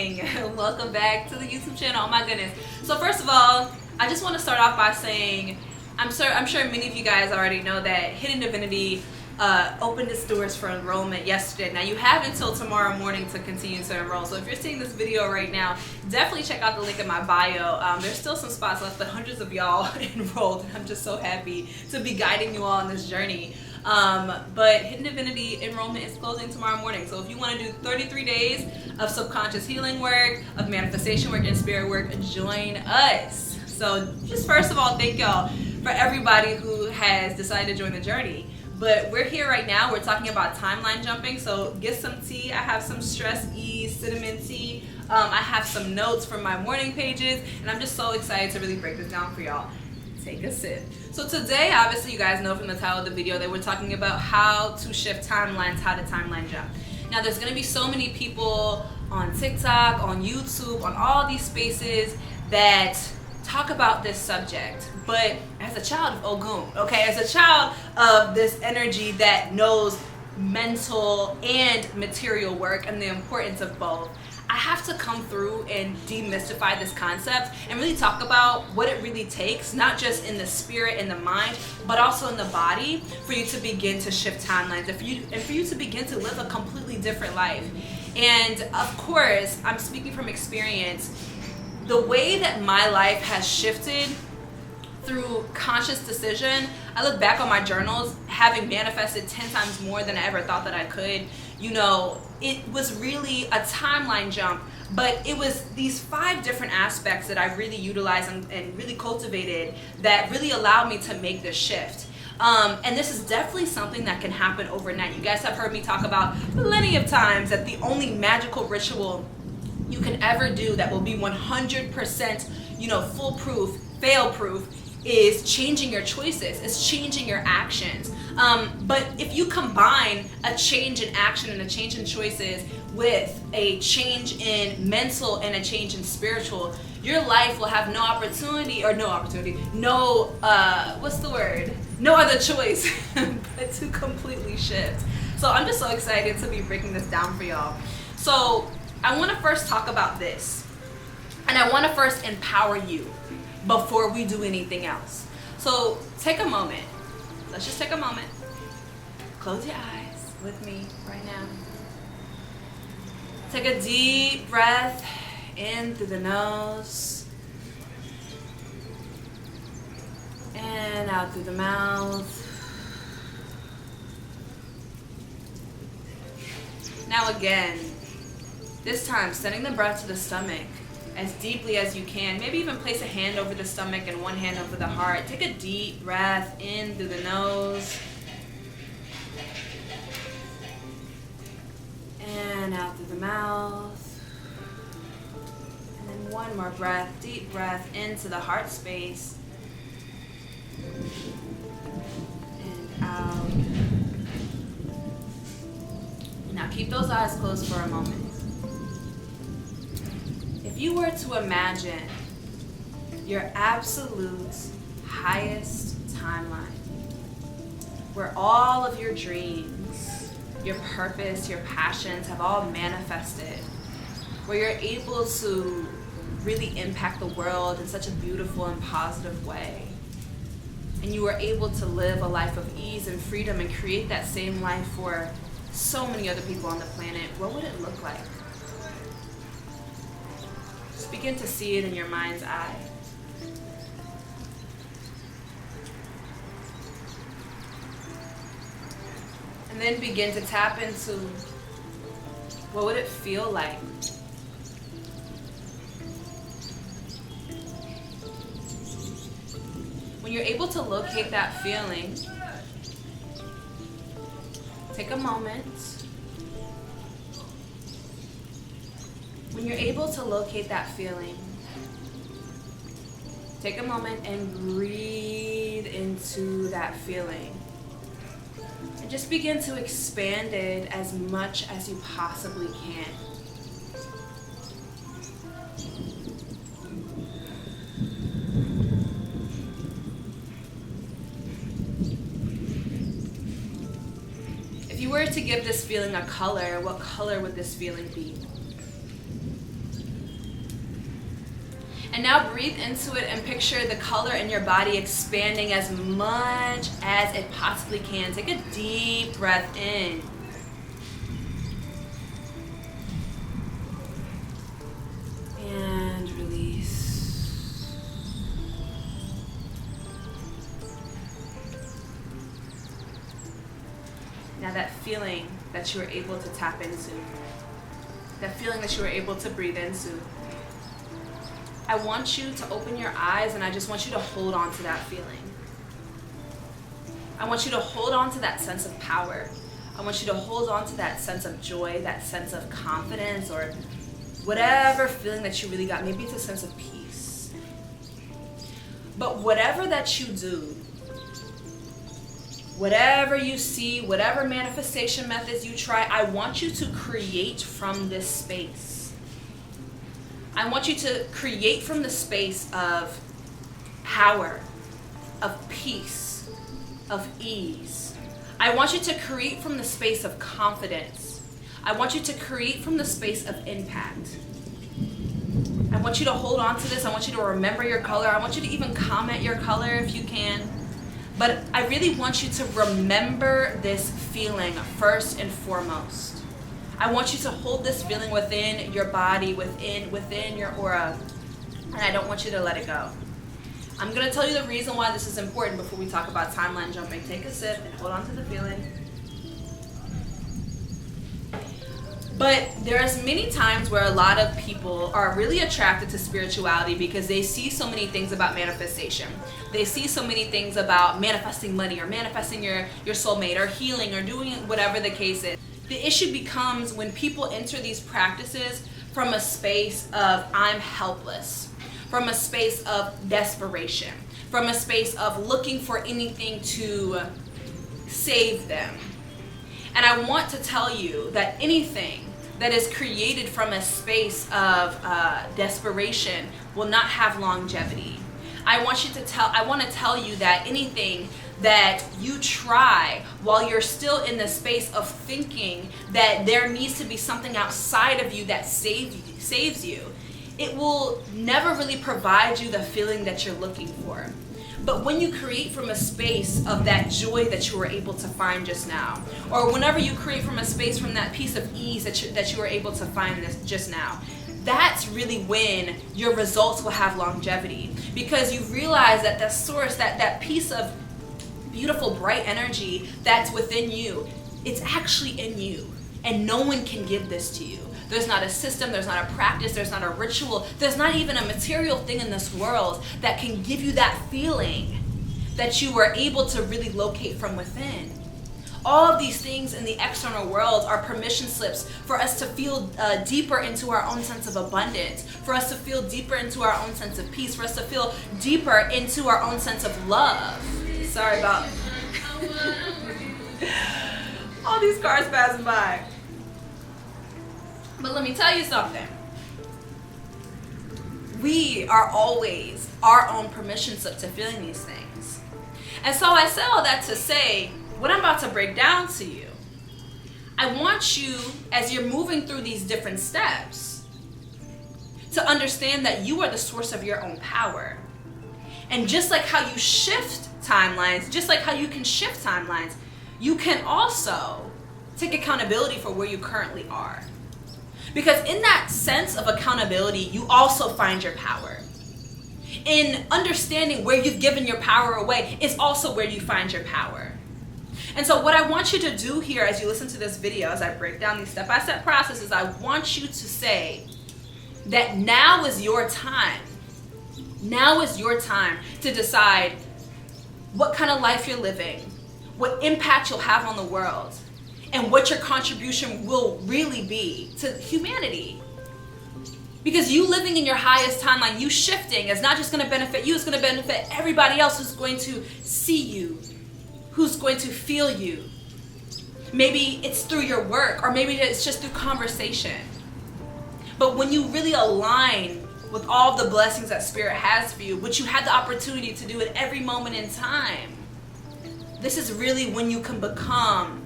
Welcome back to the YouTube channel. Oh my goodness. So first of all, I just want to start off by saying I'm sure many of you guys already know that Hidden Divinity opened its doors for enrollment yesterday. Now you have until tomorrow morning to continue to enroll. So if you're seeing this video right now, definitely check out the link in my bio. There's still some spots left, but hundreds of y'all enrolled. I'm just so happy to be guiding you all on this journey. But Hidden Divinity enrollment is closing tomorrow morning. So if you want to do 33 days of subconscious healing work, of manifestation work, and spirit work, join us. So just first of all, thank y'all for everybody who has decided to join the journey. But we're here right now. We're talking about timeline jumping. So get some tea. I have some stress ease cinnamon tea. I have some notes from my morning pages, and I'm just so excited to really break this down for y'all. Take a sip. So today, obviously, you guys know from the title of the video that we're talking about how to shift timelines, how to timeline jump. Now, there's going to be so many people on TikTok, on YouTube, on all these spaces that talk about this subject. But as a child of Ogun, okay, as a child of this energy that knows mental and material work and the importance of both, I have to come through and demystify this concept and really talk about what it really takes, not just in the spirit and the mind, but also in the body, for you to begin to shift timelines and for you to begin to live a completely different life. And of course, I'm speaking from experience. The way that my life has shifted through conscious decision, I look back on my journals having manifested 10 times more than I ever thought that I could. You know, it was really a timeline jump, but it was these 5 different aspects that I really utilized and really cultivated that really allowed me to make this shift. And this is definitely something that can happen overnight. You guys have heard me talk about plenty of times that the only magical ritual you can ever do that will be 100%, foolproof, fail-proof, is changing your choices, is changing your actions. But if you combine a change in action and a change in choices with a change in mental and a change in spiritual, your life will have no other choice but to completely shift. So I'm just so excited to be breaking this down for y'all. So I want to first talk about this, and I want to first empower you before we do anything else. So take a moment. Let's just take a moment. Close your eyes with me right now. Take a deep breath in through the nose and out through the mouth. Now again, this time sending the breath to the stomach as deeply as you can. Maybe even place a hand over the stomach and one hand over the heart. Take a deep breath in through the nose and out through the mouth. And then one more breath, deep breath into the heart space and out. Now keep those eyes closed for a moment. If you were to imagine your absolute highest timeline, where all of your dreams, your purpose, your passions have all manifested, where you're able to really impact the world in such a beautiful and positive way, and you were able to live a life of ease and freedom and create that same life for so many other people on the planet, what would it look like? Just begin to see it in your mind's eye. And then begin to tap into what would it feel like? When you're able to locate that feeling, take a moment. When you're able to locate that feeling, take a moment and breathe into that feeling. And just begin to expand it as much as you possibly can. If you were to give this feeling a color, what color would this feeling be? And now breathe into it and picture the color in your body expanding as much as it possibly can. Take a deep breath in. And release. Now that feeling that you were able to tap into, that feeling that you were able to breathe into, I want you to open your eyes and I just want you to hold on to that feeling. I want you to hold on to that sense of power. I want you to hold on to that sense of joy, that sense of confidence, or whatever feeling that you really got. Maybe it's a sense of peace. But whatever that you do, whatever you see, whatever manifestation methods you try, I want you to create from this space. I want you to create from the space of power, of peace, of ease. I want you to create from the space of confidence. I want you to create from the space of impact. I want you to hold on to this. I want you to remember your color. I want you to even comment your color if you can. But I really want you to remember this feeling first and foremost. I want you to hold this feeling within your body, within your aura, and I don't want you to let it go. I'm going to tell you the reason why this is important before we talk about timeline jumping. Take a sip and hold on to the feeling. But there's many times where a lot of people are really attracted to spirituality because they see so many things about manifestation. They see so many things about manifesting money or manifesting your soulmate or healing or doing whatever the case is. The issue becomes when people enter these practices from a space of I'm helpless, from a space of desperation, from a space of looking for anything to save them. And I want to tell you that anything that is created from a space of desperation will not have longevity. I want to tell you that anything that you try while you're still in the space of thinking that there needs to be something outside of you that saves you, it will never really provide you the feeling that you're looking for. But when you create from a space of that joy that you were able to find just now, or whenever you create from a space from that piece of ease that you were able to find just now, that's really when your results will have longevity, because you realize that the source, that piece of beautiful bright energy that's within you, it's actually in you, and no one can give this to you. There's not a system, there's not a practice, there's not a ritual, there's not even a material thing in this world that can give you that feeling that you were able to really locate from within. All of these things in the external world are permission slips for us to feel deeper into our own sense of abundance, for us to feel deeper into our own sense of peace, for us to feel deeper into our own sense of love. Sorry about all these cars passing by. But let me tell you something. We are always our own permission slip to feeling these things. And so I say all that to say, what I'm about to break down to you, I want you, as you're moving through these different steps, to understand that you are the source of your own power. And just like how you shift timelines, just like how you can shift timelines, you can also take accountability for where you currently are. Because in that sense of accountability, you also find your power. In understanding where you've given your power away is also where you find your power. And so what I want you to do here as you listen to this video, as I break down these step-by-step processes, I want you to say that now is your time. Now is your time to decide what kind of life you're living, what impact you'll have on the world, and what your contribution will really be to humanity. Because you living in your highest timeline, you shifting, is not just going to benefit you, it's going to benefit everybody else who's going to see you, who's going to feel you. Maybe it's through your work, or maybe it's just through conversation. But when you really align with all the blessings that Spirit has for you, which you had the opportunity to do at every moment in time, this is really when you can become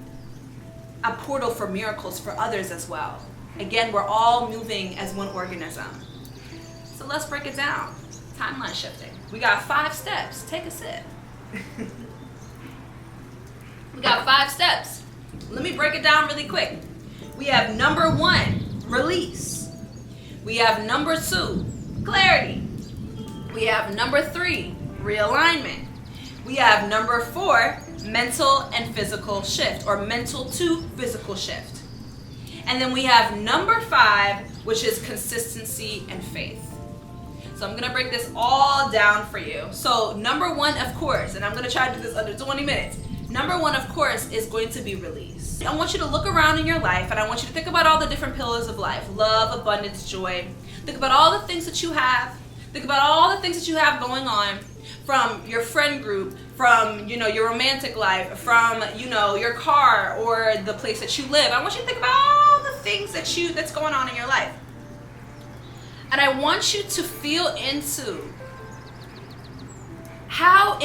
a portal for miracles for others as well. Again, we're all moving as one organism. So let's break it down. Timeline shifting. We got 5 steps. Take a sip. We got 5 steps. Let me break it down really quick. We have number 1, release. We have number 2, clarity. We have number 3, realignment. We have number 4, mental and physical shift, or mental to physical shift. And then we have number 5, which is consistency and faith. So I'm gonna break this all down for you. So number 1, of course, and I'm gonna try to do this under 20 minutes. Number 1, of course, is going to be release. I want you to look around in your life, and I want you to think about all the different pillars of life: love, abundance, joy. Think about all the things that you have. Think about all the things that you have going on, from your friend group, from your romantic life, from your car or the place that you live. I want you to think about all the things that's going on in your life. And I want you to feel into how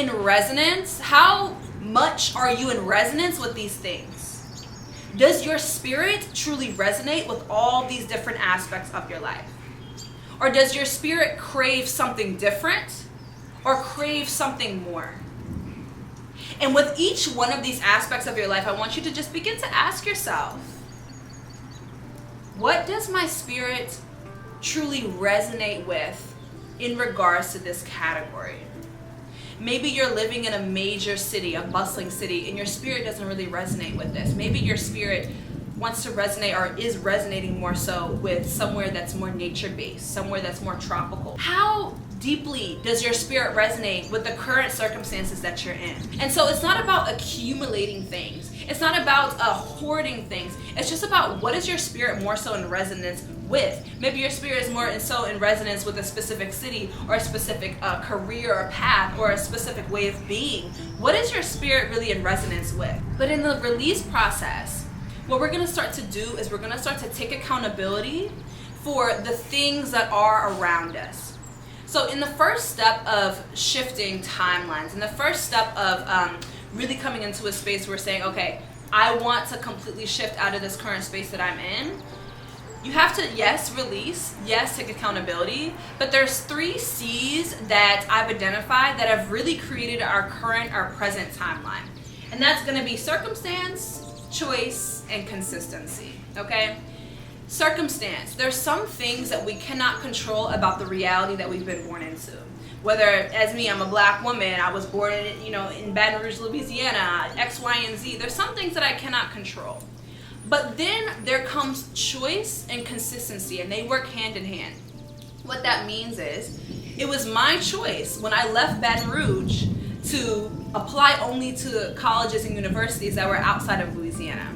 much are you in resonance with these things? Does your spirit truly resonate with all these different aspects of your life? Or does your spirit crave something different or crave something more? And with each one of these aspects of your life, I want you to just begin to ask yourself, what does my spirit truly resonate with in regards to this category? Maybe you're living in a major city, a bustling city, and your spirit doesn't really resonate with this. Maybe your spirit wants to resonate, or is resonating more so, with somewhere that's more nature-based, somewhere that's more tropical. How deeply does your spirit resonate with the current circumstances that you're in? And so it's not about accumulating things. It's not about hoarding things. It's just about, what is your spirit more so in resonance with? Maybe your spirit is more so in resonance with a specific city, or a specific career or path, or a specific way of being. What is your spirit really in resonance with? But in the release process, what we're going to start to do is we're going to start to take accountability for the things that are around us. So in the first step of shifting timelines, in the first step of really coming into a space where we're saying, okay, I want to completely shift out of this current space that I'm in, you have to, yes, release, yes, take accountability, but there's 3 C's that I've identified that have really created our present timeline. And that's going to be circumstance, choice, and consistency, okay? Circumstance. There's some things that we cannot control about the reality that we've been born into. Whether, as me, I'm a black woman, I was born in Baton Rouge, Louisiana, X, Y, and Z. There's some things that I cannot control. But then there comes choice and consistency, and they work hand in hand. What that means is, it was my choice when I left Baton Rouge to apply only to colleges and universities that were outside of Louisiana.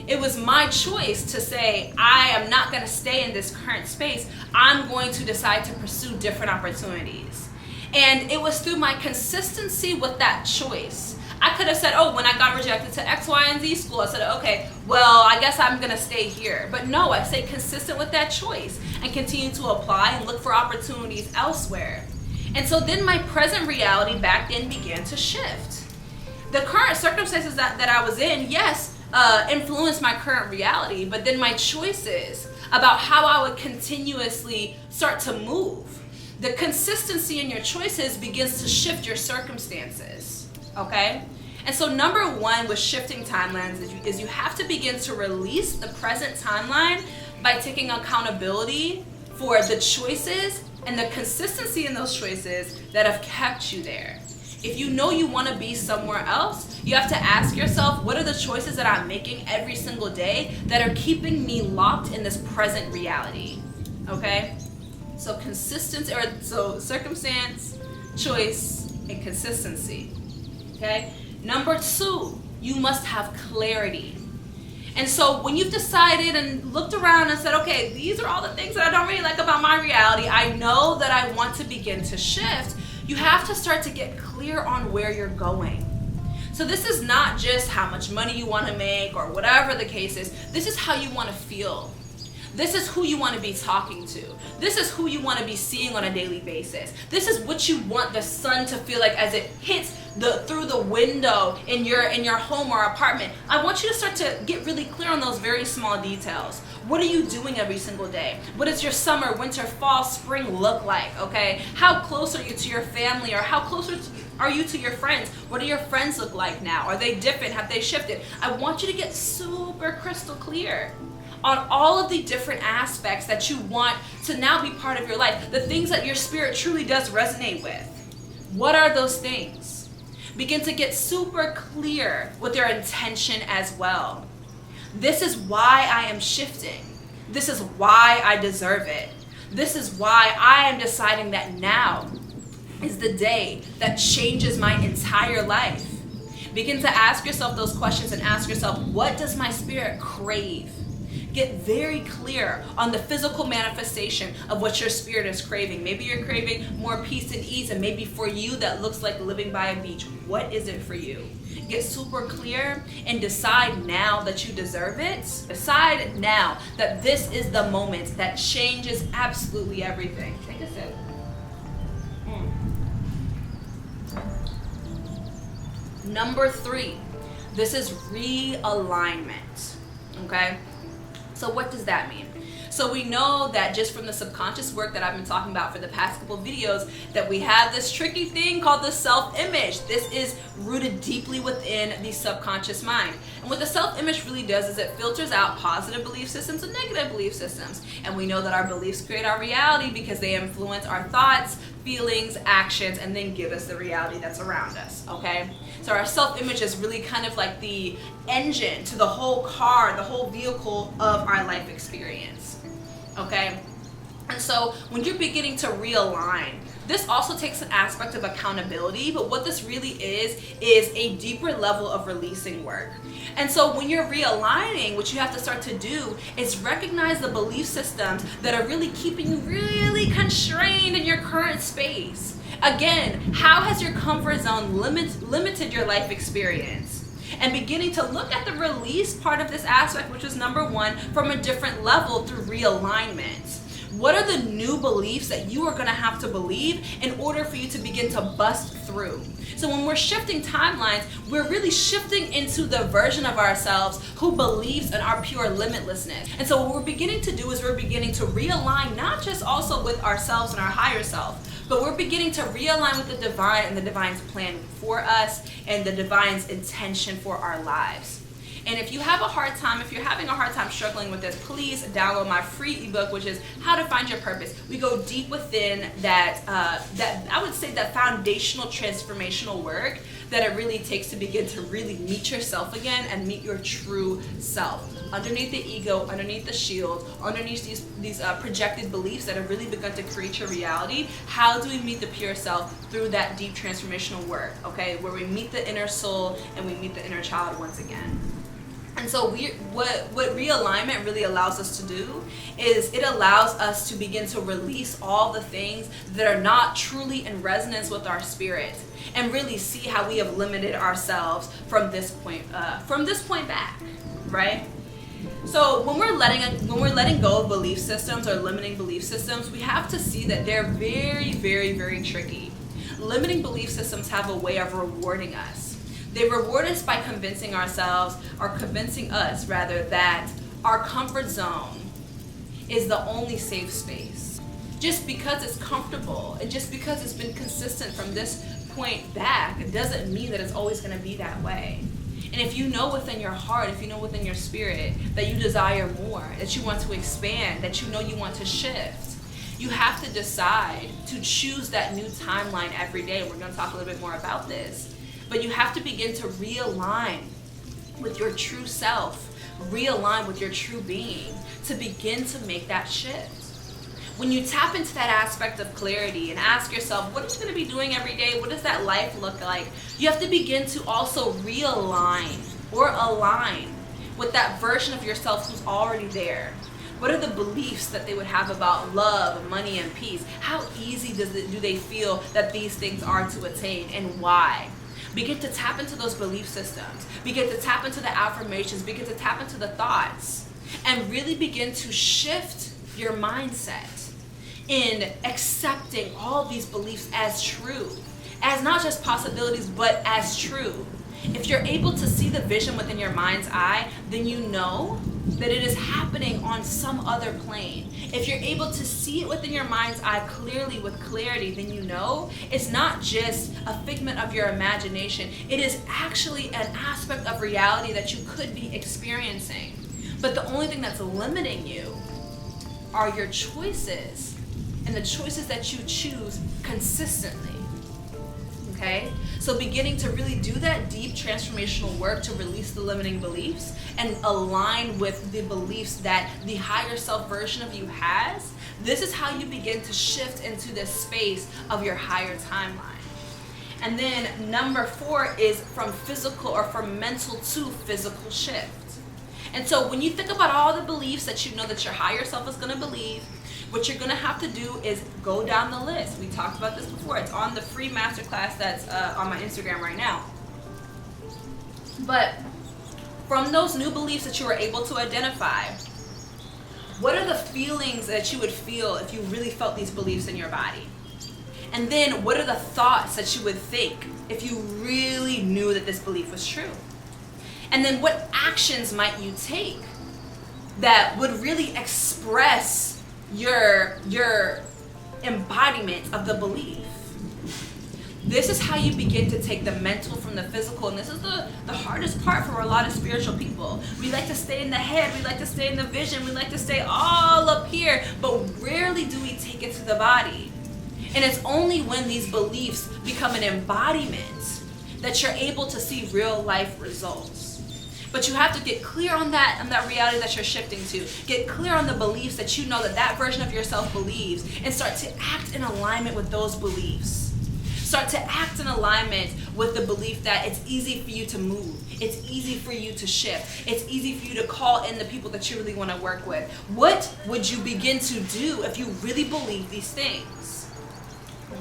It was my choice to say, I am not going to stay in this current space. I'm going to decide to pursue different opportunities. And it was through my consistency with that choice. I could have said, oh, when I got rejected to X, Y, and Z school, I said, okay, well, I guess I'm going to stay here. But no, I stayed consistent with that choice and continue to apply and look for opportunities elsewhere. And so then my present reality back then began to shift. The current circumstances that I was in, yes, influenced my current reality, but then my choices about how I would continuously start to move. The consistency in your choices begins to shift your circumstances, okay? And so number 1 with shifting timelines is you have to begin to release the present timeline by taking accountability for the choices and the consistency in those choices that have kept you there. If you know you want to be somewhere else, you have to ask yourself, what are the choices that I'm making every single day that are keeping me locked in this present reality? Okay? So circumstance, choice, and consistency. Okay? Number 2, you must have clarity. And so when you've decided and looked around and said, okay, these are all the things that I don't really like about my reality, I know that I want to begin to shift, you have to start to get clear on where you're going. So this is not just how much money you want to make or whatever the case is. This is how you want to feel. This is who you want to be talking to. This is who you want to be seeing on a daily basis. This is what you want the sun to feel like as it hits through the window in your home or apartment. I want you to start to get really clear on those very small details. What are you doing every single day? What does your summer, winter, fall, spring look like? Okay? How close are you to your family, or how close are you to your friends? What do your friends look like now? Are they different? Have they shifted? I want you to get super crystal clear on all of the different aspects that you want to now be part of your life, the things that your spirit truly does resonate with. What are those things? Begin to get super clear with your intention as well. This is why I am shifting. This is why I deserve it. This is why I am deciding that now is the day that changes my entire life. Begin to ask yourself those questions and ask yourself, what does my spirit crave? Get very clear on the physical manifestation of what your spirit is craving. Maybe you're craving more peace and ease, and maybe for you that looks like living by a beach. What is it for you? Get super clear and decide now that you deserve it. Decide now that this is the moment that changes absolutely everything. Take a sip. Number 3, this is realignment. Okay? So what does that mean? So we know that just from the subconscious work that I've been talking about for the past couple videos, that we have this tricky thing called the self-image. This is rooted deeply within the subconscious mind. And what the self-image really does is it filters out positive belief systems and negative belief systems. And we know that our beliefs create our reality because they influence our thoughts, feelings, actions, and then give us the reality that's around us, okay? So our self-image is really kind of like the engine to the whole car, the whole vehicle of our life experience, okay? And so when you're beginning to realign, this also takes an aspect of accountability, but what this really is a deeper level of releasing work. And so when you're realigning, what you have to start to do is recognize the belief systems that are really keeping you really constrained in your current space. Again, how has your comfort zone limited your life experience? And beginning to look at the release part of this aspect, which is number 1, from a different level through realignment. What are the new beliefs that you are going to have to believe in order for you to begin to bust through? So when we're shifting timelines, we're really shifting into the version of ourselves who believes in our pure limitlessness. And so what we're beginning to do is we're beginning to realign, not just also with ourselves and our higher self, but we're beginning to realign with the divine and the divine's plan for us and the divine's intention for our lives. And if you have a hard time, if you're having a hard time struggling with this, please download my free ebook, which is How to Find Your Purpose. We go deep within that I would say that foundational transformational work that it really takes to begin to really meet yourself again and meet your true self. Underneath the ego, underneath the shield, underneath these projected beliefs that have really begun to create your reality, how do we meet the pure self through that deep transformational work, okay? Where we meet the inner soul and we meet the inner child once again. And so what realignment really allows us to do is it allows us to begin to release all the things that are not truly in resonance with our spirit and really see how we have limited ourselves from this point back, right? So when we're letting go of belief systems or limiting belief systems, we have to see that they're very, very, very tricky. Limiting belief systems have a way of rewarding us. They reward us by convincing ourselves, or convincing us rather, that our comfort zone is the only safe space. Just because it's comfortable and just because it's been consistent from this point back, it doesn't mean that it's always going to be that way. And if you know within your heart, if you know within your spirit that you desire more, that you want to expand, that you know you want to shift, you have to decide to choose that new timeline every day. We're going to talk a little bit more about this. But you have to begin to realign with your true self, realign with your true being to begin to make that shift. When you tap into that aspect of clarity and ask yourself, what are you going to be doing every day? What does that life look like? You have to begin to also realign or align with that version of yourself who's already there. What are the beliefs that they would have about love, money, and peace? How easy do they feel that these things are to attain, and why? Begin to tap into those belief systems. Begin to tap into the affirmations. Begin to tap into the thoughts. and really begin to shift your mindset in accepting all of these beliefs as true, as not just possibilities, but as true. If you're able to see the vision within your mind's eye, then you know that it is happening on some other plane. If you're able to see it within your mind's eye clearly with clarity, then you know it's not just a figment of your imagination. It is actually an aspect of reality that you could be experiencing. But the only thing that's limiting you are your choices, and the choices that you choose consistently. Okay? So beginning to really do that deep transformational work to release the limiting beliefs and align with the beliefs that the higher self version of you has, this is how you begin to shift into this space of your higher timeline. And then number 4 is from physical or from mental to physical shift. And so when you think about all the beliefs that you know that your higher self is going to believe, what you're going to have to do is go down the list. We talked about this before. It's on the free masterclass that's on my Instagram right now. But from those new beliefs that you were able to identify, what are the feelings that you would feel if you really felt these beliefs in your body? And then what are the thoughts that you would think if you really knew that this belief was true? And then what actions might you take that would really express your embodiment of the belief? This is how you begin to take the mental from the physical, and this is the hardest part for a lot of spiritual people. We like to stay in the head, we like to stay in the vision, we like to stay all up here, but rarely do we take it to the body. And it's only when these beliefs become an embodiment that you're able to see real life results. But you have to get clear on that reality that you're shifting to. Get clear on the beliefs that you know that version of yourself believes, and start to act in alignment with those beliefs. Start to act in alignment with the belief that it's easy for you to move. It's easy for you to shift. It's easy for you to call in the people that you really want to work with. What would you begin to do if you really believe these things?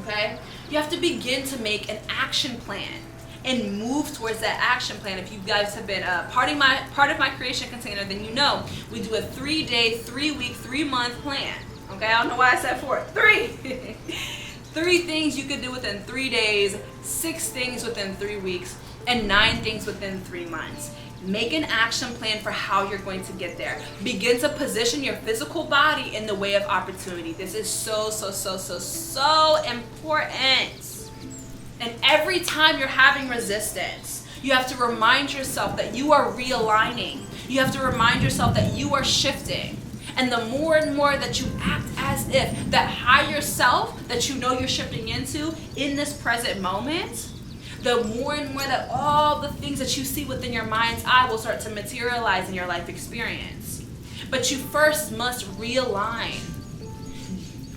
Okay? You have to begin to make an action plan and move towards that action plan. If you guys have been part of my creation container, then you know we do a 3-day, 3-week, 3-month plan. Okay, I don't know why I said 4. 3. 3 things you could do within 3 days, 6 things within 3 weeks, and 9 things within 3 months. Make an action plan for how you're going to get there. Begin to position your physical body in the way of opportunity. This is so important. And every time you're having resistance, you have to remind yourself that you are realigning. You have to remind yourself that you are shifting. And the more and more that you act as if that higher self that you know you're shifting into in this present moment, the more and more that all the things that you see within your mind's eye will start to materialize in your life experience. But you first must realign.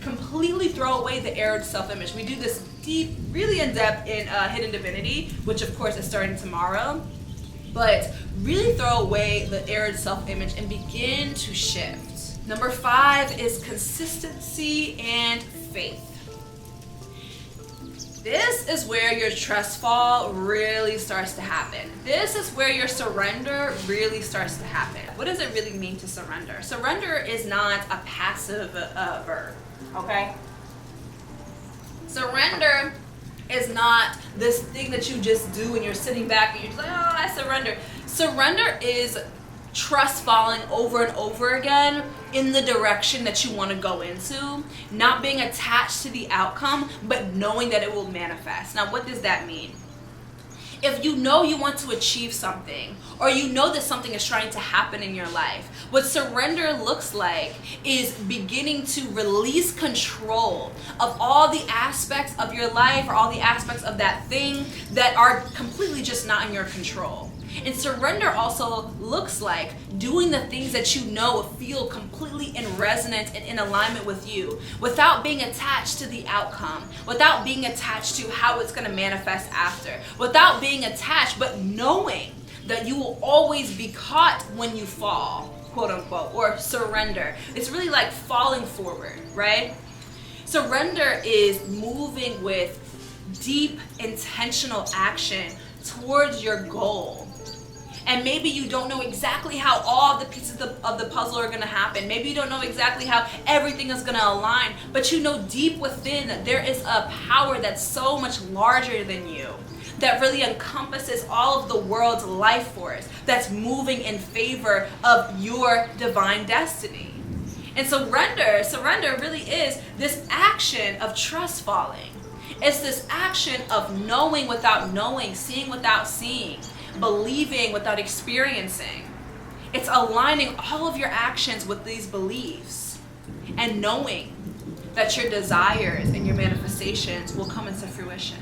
Completely throw away the errored self-image. We do this deep, really in depth in Hidden Divinity, which of course is starting tomorrow. But really throw away the errored self-image and begin to shift. Number 5 is consistency and faith. This is where your trust fall really starts to happen. This is where your surrender really starts to happen. What does it really mean to surrender? Surrender is not a passive verb, okay? Surrender is not this thing that you just do and you're sitting back and you're just like, oh, I surrender. Surrender is trust falling over and over again in the direction that you want to go into, not being attached to the outcome, but knowing that it will manifest. Now, what does that mean? If you know you want to achieve something, or you know that something is trying to happen in your life, what surrender looks like is beginning to release control of all the aspects of your life or all the aspects of that thing that are completely just not in your control. And surrender also looks like doing the things that you know feel completely in resonance and in alignment with you, without being attached to the outcome, without being attached to how it's going to manifest after, without being attached, but knowing that you will always be caught when you fall, quote unquote, or surrender. It's really like falling forward, right? Surrender is moving with deep, intentional action towards your goal. And maybe you don't know exactly how all the pieces of the puzzle are going to happen. Maybe you don't know exactly how everything is going to align. But you know deep within that there is a power that's so much larger than you, that really encompasses all of the world's life force, that's moving in favor of your divine destiny. And surrender really is this action of trust falling. It's this action of knowing without knowing, seeing without seeing, believing without experiencing. It's aligning all of your actions with these beliefs and knowing that your desires and your manifestations will come into fruition.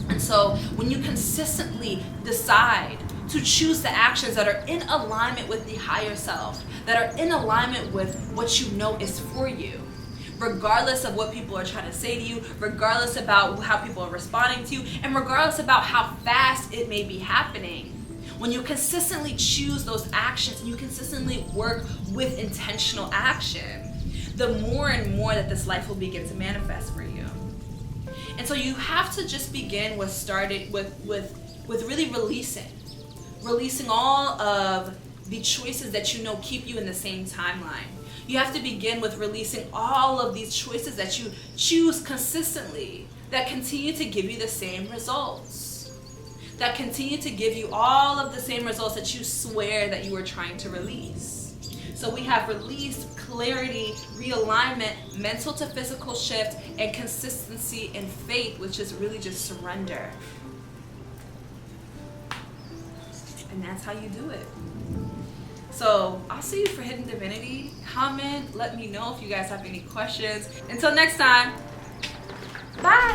And so when you consistently decide to choose the actions that are in alignment with the higher self, that are in alignment with what you know is for you, regardless of what people are trying to say to you, regardless about how people are responding to you, and regardless about how fast it may be happening, when you consistently choose those actions and you consistently work with intentional action, the more and more that this life will begin to manifest for you. And so you have to just begin with really releasing all of the choices that you know keep you in the same timeline. You have to begin with releasing all of these choices that you choose consistently that continue to give you the same results, that continue to give you all of the same results that you swear that you were trying to release. So we have release, clarity, realignment, mental to physical shift, and consistency and faith, which is really just surrender. And that's how you do it. So I'll see you for Hidden Divinity. Comment, let me know if you guys have any questions. Until next time, bye.